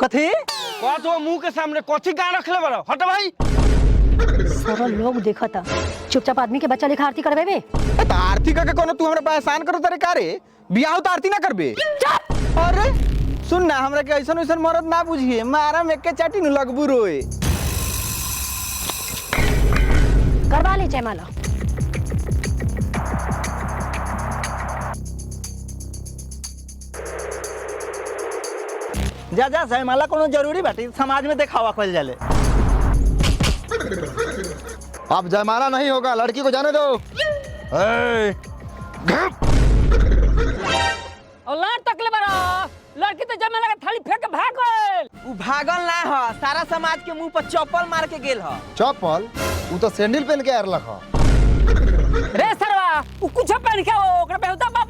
कथी तो मुंह के सामने कथी का रखले बड़ा हट भाई। सारा लोग देखा था, चुपचाप आदमी के बच्चा लेखा आरती करबे बे। तो आरती करके कोनो तू हमरा पे एहसान करो तरे का रे, बियाह तो आरती ना करबे। अरे सुन ना, हमरा के ऐसन वैसन मरद ना बुझिए, मारा में के चाटी न लगबू रोए। करवा ले जयमाला। जा जा जयमाला कोनो जरूरी बाटे, समाज में दिखावा कइल जाले। अब जयमाला नहीं होगा, लड़की को जाने दो। और लाट तकले बड़ा लड़की तो जयमाला का थाली फेंक के भाग गइल। उ भागल ना ह, सारा समाज के मुंह पर चप्पल मार के गेल ह। चप्पल? वो तो सैंडल पहन के आरलक ह। रे सरवा उ कुछ पहन के ओकरा बेहुदा बाप